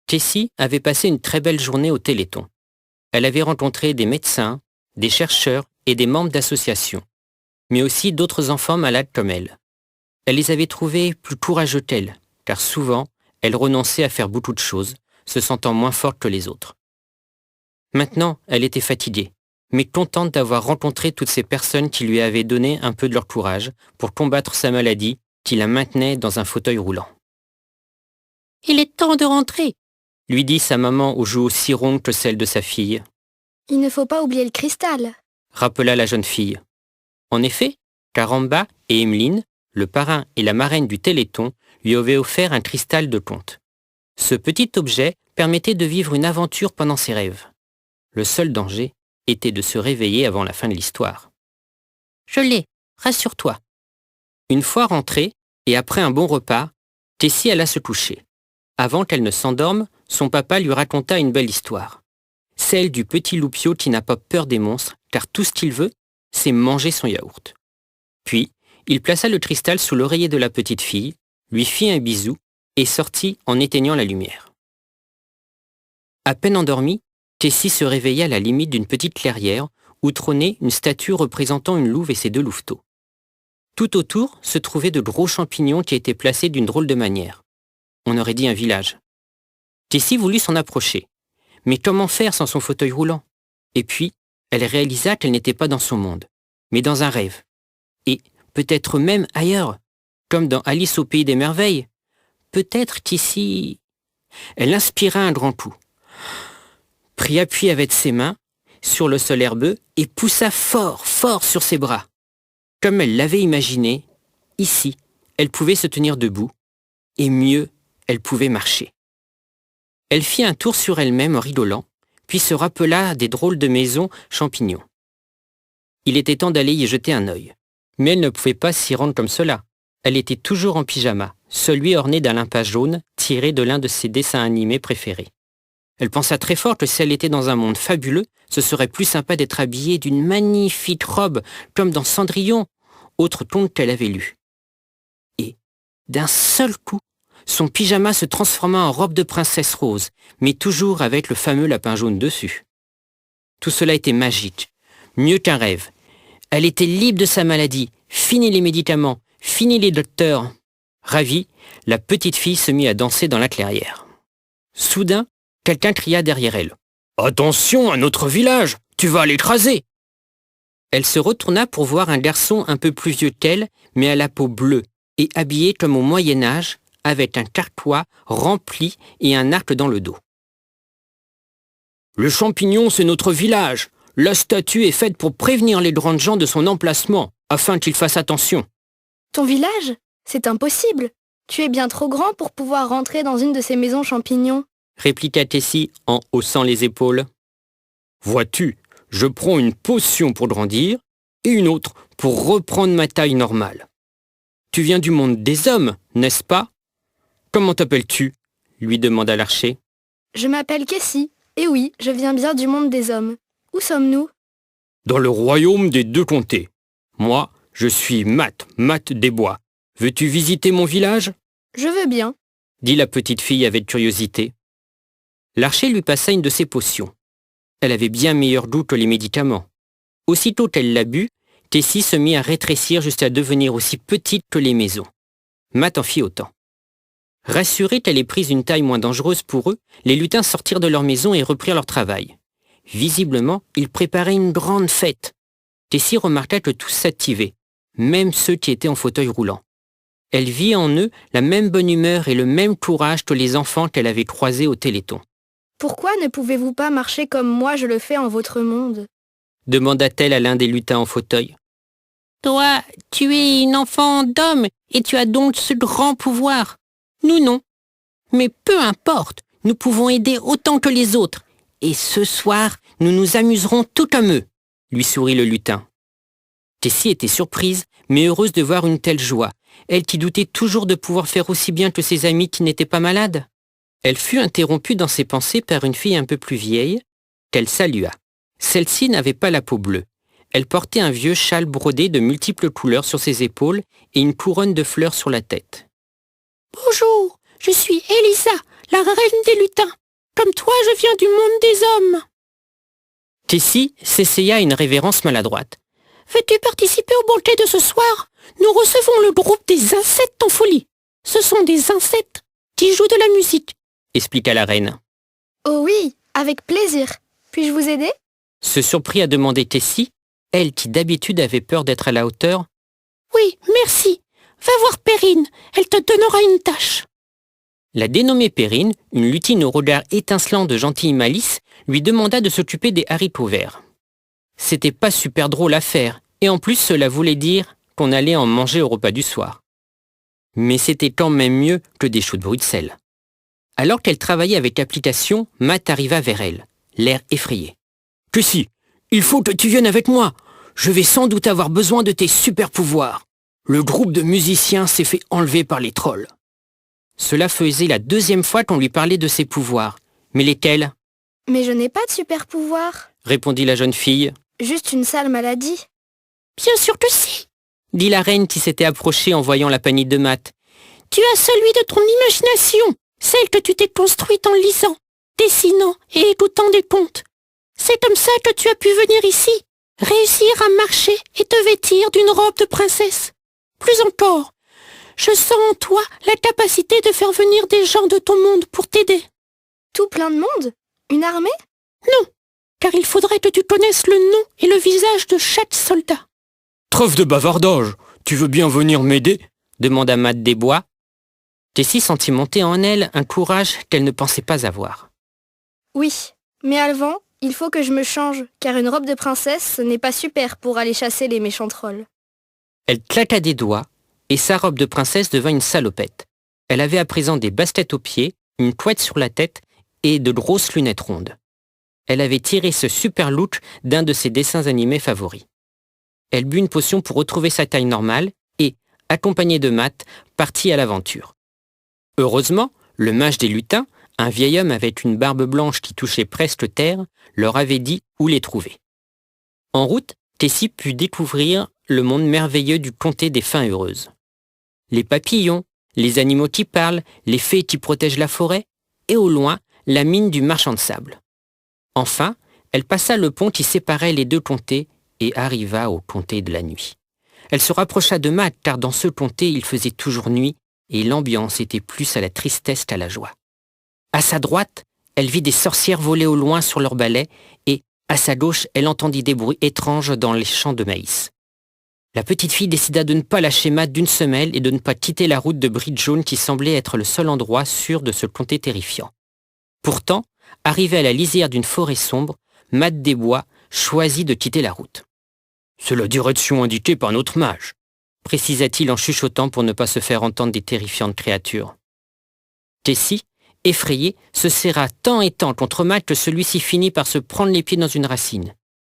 Tessie avait passé une très belle journée au Téléthon. Elle avait rencontré des médecins, des chercheurs et des membres d'associations, mais aussi d'autres enfants malades comme elle. Elle les avait trouvés plus courageux qu'elle, car souvent, elle renonçait à faire beaucoup de choses, se sentant moins forte que les autres. Maintenant, elle était fatiguée, mais contente d'avoir rencontré toutes ces personnes qui lui avaient donné un peu de leur courage pour combattre sa maladie qui la maintenait dans un fauteuil roulant. « Il est temps de rentrer !» lui dit sa maman aux joues aussi rondes que celles de sa fille. « Il ne faut pas oublier le cristal !» rappela la jeune fille. En effet, Caramba et Emeline, le parrain et la marraine du Téléthon, lui avaient offert un cristal de conte. Ce petit objet permettait de vivre une aventure pendant ses rêves. Le seul danger était de se réveiller avant la fin de l'histoire. « Je l'ai, rassure-toi. » Une fois rentrée, et après un bon repas, Tessie alla se coucher. Avant qu'elle ne s'endorme, son papa lui raconta une belle histoire. Celle du petit loupio qui n'a pas peur des monstres, car tout ce qu'il veut, c'est manger son yaourt. Puis, il plaça le cristal sous l'oreiller de la petite fille, lui fit un bisou et sortit en éteignant la lumière. À peine endormie, Tessie se réveilla à la limite d'une petite clairière où trônait une statue représentant une louve et ses deux louveteaux. Tout autour se trouvaient de gros champignons qui étaient placés d'une drôle de manière. On aurait dit un village. Tessie voulut s'en approcher. Mais comment faire sans son fauteuil roulant? Et puis, elle réalisa qu'elle n'était pas dans son monde, mais dans un rêve. Et peut-être même ailleurs, comme dans Alice au pays des merveilles. Peut-être qu'ici... Elle inspira un grand coup, prit appui avec ses mains sur le sol herbeux et poussa fort, fort sur ses bras. Comme elle l'avait imaginé, ici, elle pouvait se tenir debout, et mieux, elle pouvait marcher. Elle fit un tour sur elle-même en rigolant, puis se rappela des drôles de maisons champignons. Il était temps d'aller y jeter un œil. Mais elle ne pouvait pas s'y rendre comme cela. Elle était toujours en pyjama, celui orné d'un limpin jaune tiré de l'un de ses dessins animés préférés. Elle pensa très fort que si elle était dans un monde fabuleux, ce serait plus sympa d'être habillée d'une magnifique robe, comme dans Cendrillon, autre conte qu'elle avait lu. Et, d'un seul coup, son pyjama se transforma en robe de princesse rose, mais toujours avec le fameux lapin jaune dessus. Tout cela était magique, mieux qu'un rêve. Elle était libre de sa maladie, fini les médicaments, fini les docteurs. Ravie, la petite fille se mit à danser dans la clairière. Soudain, quelqu'un cria derrière elle. « Attention, un autre village, tu vas l'écraser !» Elle se retourna pour voir un garçon un peu plus vieux qu'elle, mais à la peau bleue, et habillé comme au Moyen-Âge, avec un carquois rempli et un arc dans le dos. « Le champignon, c'est notre village. La statue est faite pour prévenir les grandes gens de son emplacement, afin qu'ils fassent attention. » « Ton village? C'est impossible. Tu es bien trop grand pour pouvoir rentrer dans une de ces maisons champignons. » répliqua Tessie en haussant les épaules. « Vois-tu, je prends une potion pour grandir et une autre pour reprendre ma taille normale. Tu viens du monde des hommes, n'est-ce pas? Comment t'appelles-tu » lui demanda l'archer. « Je m'appelle Kessie, et oui, je viens bien du monde des hommes. Où sommes-nous? » ?»« Dans le royaume des deux comtés. Moi, je suis Matt des Bois. Veux-tu visiter mon village ?»« Je veux bien, » dit la petite fille avec curiosité. L'archer lui passa une de ses potions. Elle avait bien meilleur goût que les médicaments. Aussitôt qu'elle l'a bu, Tessie se mit à rétrécir jusqu'à devenir aussi petite que les maisons. Matt en fit autant. Rassurés qu'elle ait pris une taille moins dangereuse pour eux, les lutins sortirent de leur maison et reprirent leur travail. Visiblement, ils préparaient une grande fête. Tessie remarqua que tous s'activaient, même ceux qui étaient en fauteuil roulant. Elle vit en eux la même bonne humeur et le même courage que les enfants qu'elle avait croisés au Téléthon. « Pourquoi ne pouvez-vous pas marcher comme moi je le fais en votre monde ?» demanda-t-elle à l'un des lutins en fauteuil. « Toi, tu es une enfant d'homme et tu as donc ce grand pouvoir. Nous non. Mais peu importe, nous pouvons aider autant que les autres. Et ce soir, nous nous amuserons tout comme eux, » lui sourit le lutin. Tessie était surprise, mais heureuse de voir une telle joie, elle qui doutait toujours de pouvoir faire aussi bien que ses amis qui n'étaient pas malades. Elle fut interrompue dans ses pensées par une fille un peu plus vieille, qu'elle salua. Celle-ci n'avait pas la peau bleue. Elle portait un vieux châle brodé de multiples couleurs sur ses épaules et une couronne de fleurs sur la tête. « Bonjour, je suis Elisa, la reine des lutins. Comme toi, je viens du monde des hommes. » Tessie s'essaya une révérence maladroite. « Veux-tu participer au banquet de ce soir? Nous recevons le groupe des insectes en folie. Ce sont des insectes qui jouent de la musique, » expliqua la reine. « Oh oui, avec plaisir. Puis-je vous aider ?» Se surprit à demander Tessie, elle qui d'habitude avait peur d'être à la hauteur. « Oui, merci. Va voir Perrine, elle te donnera une tâche. » La dénommée Perrine, une lutine au regard étincelant de gentille malice, lui demanda de s'occuper des haricots verts. C'était pas super drôle à faire, et en plus cela voulait dire qu'on allait en manger au repas du soir. Mais c'était quand même mieux que des choux de Bruxelles. Alors qu'elle travaillait avec application, Matt arriva vers elle, l'air effrayé. « Tessie, il faut que tu viennes avec moi. Je vais sans doute avoir besoin de tes super pouvoirs. Le groupe de musiciens s'est fait enlever par les trolls. » Cela faisait la deuxième fois qu'on lui parlait de ses pouvoirs. Mais lesquels ? « Mais je n'ai pas de super pouvoir, » répondit la jeune fille. « Juste une sale maladie. » « Bien sûr que si, » dit la reine qui s'était approchée en voyant la panique de Matt. « Tu as celui de ton imagination, celle que tu t'es construite en lisant, dessinant et écoutant des contes. C'est comme ça que tu as pu venir ici, réussir à marcher et te vêtir d'une robe de princesse. Plus encore, je sens en toi la capacité de faire venir des gens de ton monde pour t'aider. » « Tout plein de monde? Une armée? » « Non, car il faudrait que tu connaisses le nom et le visage de chaque soldat. »« Trêve de bavardage, tu veux bien venir m'aider ?» demanda Matt Desbois. Tessie sentit monter en elle un courage qu'elle ne pensait pas avoir. « Oui, mais avant, il faut que je me change, car une robe de princesse, ce n'est pas super pour aller chasser les méchants trolls. » Elle claqua des doigts, et sa robe de princesse devint une salopette. Elle avait à présent des basses-têtes aux pieds, une couette sur la tête et de grosses lunettes rondes. Elle avait tiré ce super look d'un de ses dessins animés favoris. Elle but une potion pour retrouver sa taille normale et, accompagnée de Matt, partit à l'aventure. Heureusement, le mage des lutins, un vieil homme avec une barbe blanche qui touchait presque terre, leur avait dit où les trouver. En route, Tessie put découvrir le monde merveilleux du comté des fins heureuses. Les papillons, les animaux qui parlent, les fées qui protègent la forêt, et au loin, la mine du marchand de sable. Enfin, elle passa le pont qui séparait les deux comtés et arriva au comté de la nuit. Elle se rapprocha de Matt car dans ce comté il faisait toujours nuit et l'ambiance était plus à la tristesse qu'à la joie. À sa droite, elle vit des sorcières voler au loin sur leurs balais et, à sa gauche, elle entendit des bruits étranges dans les champs de maïs. La petite fille décida de ne pas lâcher Matt d'une semelle et de ne pas quitter la route de briques jaunes qui semblait être le seul endroit sûr de ce comté terrifiant. Pourtant, arrivé à la lisière d'une forêt sombre, Matt Desbois choisit de quitter la route. « C'est la direction indiquée par notre mage », précisa-t-il en chuchotant pour ne pas se faire entendre des terrifiantes créatures. Tessie, effrayée, se serra tant et tant contre Matt que celui-ci finit par se prendre les pieds dans une racine.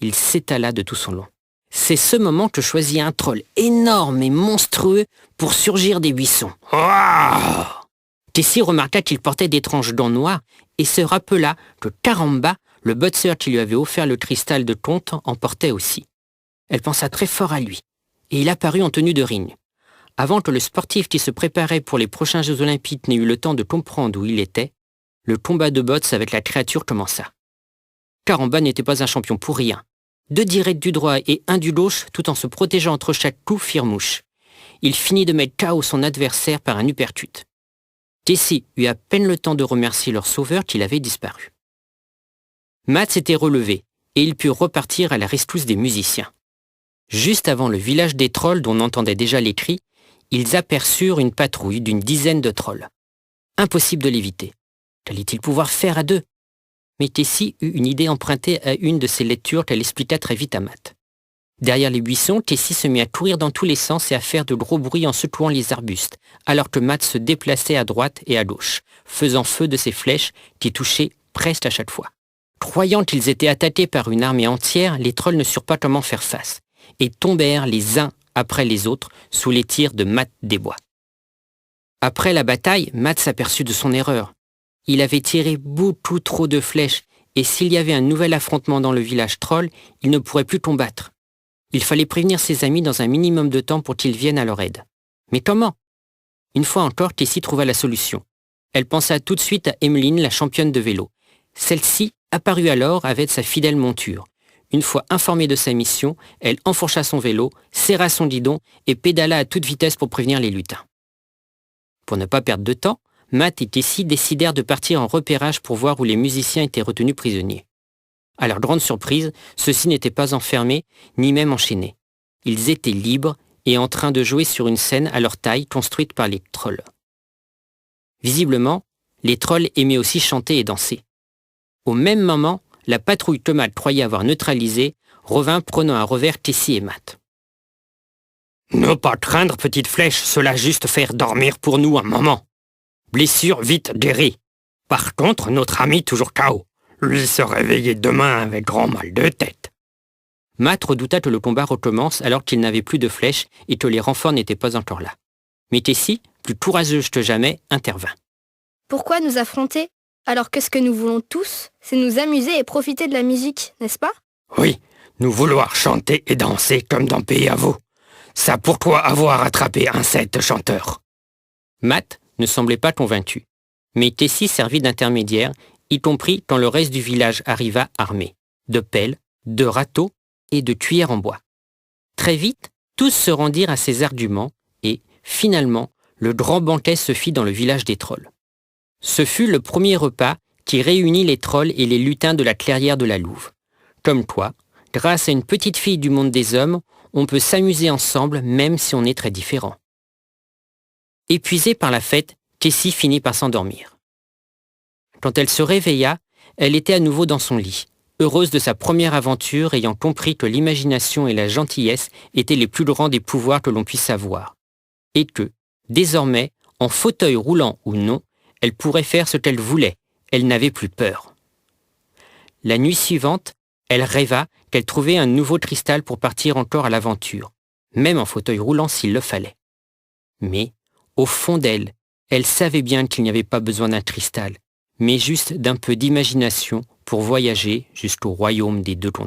Il s'étala de tout son long. C'est ce moment que choisit un troll énorme et monstrueux pour surgir des buissons. Ah ! Tessie remarqua qu'il portait d'étranges gants noirs et se rappela que Caramba, le boxeur qui lui avait offert le cristal de conte, en portait aussi. Elle pensa très fort à lui, et il apparut en tenue de ring. Avant que le sportif qui se préparait pour les prochains Jeux Olympiques n'ait eu le temps de comprendre où il était, le combat de boxe avec la créature commença. Caramba n'était pas un champion pour rien. 2 directs du droit et 1 du gauche, tout en se protégeant entre chaque coup, firent mouche. Il finit de mettre KO son adversaire par un uppercut. Tessie eut à peine le temps de remercier leur sauveur qu'il avait disparu. Matt s'était relevé et il put repartir à la rescousse des musiciens. Juste avant le village des trolls dont on entendait déjà les cris, ils aperçurent une patrouille d'une dizaine de trolls. Impossible de l'éviter. Qu'allait-il pouvoir faire à 2 ? Mais Tessie eut une idée empruntée à une de ses lectures qu'elle expliqua très vite à Matt. Derrière les buissons, Tessie se mit à courir dans tous les sens et à faire de gros bruits en secouant les arbustes, alors que Matt se déplaçait à droite et à gauche, faisant feu de ses flèches qui touchaient presque à chaque fois. Croyant qu'ils étaient attaqués par une armée entière, les trolls ne surent pas comment faire face, et tombèrent les uns après les autres sous les tirs de Matt Desbois. Après la bataille, Matt s'aperçut de son erreur. Il avait tiré beaucoup trop de flèches, et s'il y avait un nouvel affrontement dans le village troll, il ne pourrait plus combattre. Il fallait prévenir ses amis dans un minimum de temps pour qu'ils viennent à leur aide. Mais comment ? Une fois encore, Tessie trouva la solution. Elle pensa tout de suite à Emmeline, la championne de vélo. Celle-ci apparut alors avec sa fidèle monture. Une fois informée de sa mission, elle enfourcha son vélo, serra son guidon et pédala à toute vitesse pour prévenir les lutins. Pour ne pas perdre de temps, Matt et Tessie décidèrent de partir en repérage pour voir où les musiciens étaient retenus prisonniers. À leur grande surprise, ceux-ci n'étaient pas enfermés, ni même enchaînés. Ils étaient libres et en train de jouer sur une scène à leur taille construite par les trolls. Visiblement, les trolls aimaient aussi chanter et danser. Au même moment, la patrouille que Matt croyait avoir neutralisée revint prenant à revers Tessie et Matt. « Ne pas craindre, petite flèche, cela juste faire dormir pour nous un moment. Blessure vite guérie. Par contre, notre ami toujours KO. Lui se réveiller demain avec grand mal de tête. » Matt redouta que le combat recommence alors qu'il n'avait plus de flèches et que les renforts n'étaient pas encore là. Mais Tessie, plus courageuse que jamais, intervint. « Pourquoi nous affronter, alors que ce que nous voulons tous, c'est nous amuser et profiter de la musique, n'est-ce pas ? » Oui, nous vouloir chanter et danser comme dans Pays à vous. Ça pourquoi avoir attrapé un 7 chanteur. Matt ne semblait pas convaincu, mais Tessie servit d'intermédiaire, y compris quand le reste du village arriva armé, de pelles, de râteaux et de cuillères en bois. Très vite, tous se rendirent à ces arguments et, finalement, le grand banquet se fit dans le village des trolls. Ce fut le premier repas qui réunit les trolls et les lutins de la clairière de la Louve. Comme quoi, grâce à une petite fille du monde des hommes, on peut s'amuser ensemble même si on est très différents. Épuisée par la fête, Tessie finit par s'endormir. Quand elle se réveilla, elle était à nouveau dans son lit, heureuse de sa première aventure, ayant compris que l'imagination et la gentillesse étaient les plus grands des pouvoirs que l'on puisse avoir, et que, désormais, en fauteuil roulant ou non, elle pourrait faire ce qu'elle voulait, elle n'avait plus peur. La nuit suivante, elle rêva qu'elle trouvait un nouveau cristal pour partir encore à l'aventure, même en fauteuil roulant s'il le fallait. Mais, au fond d'elle, elle savait bien qu'il n'y avait pas besoin d'un cristal, mais juste d'un peu d'imagination pour voyager jusqu'au royaume des deux continents.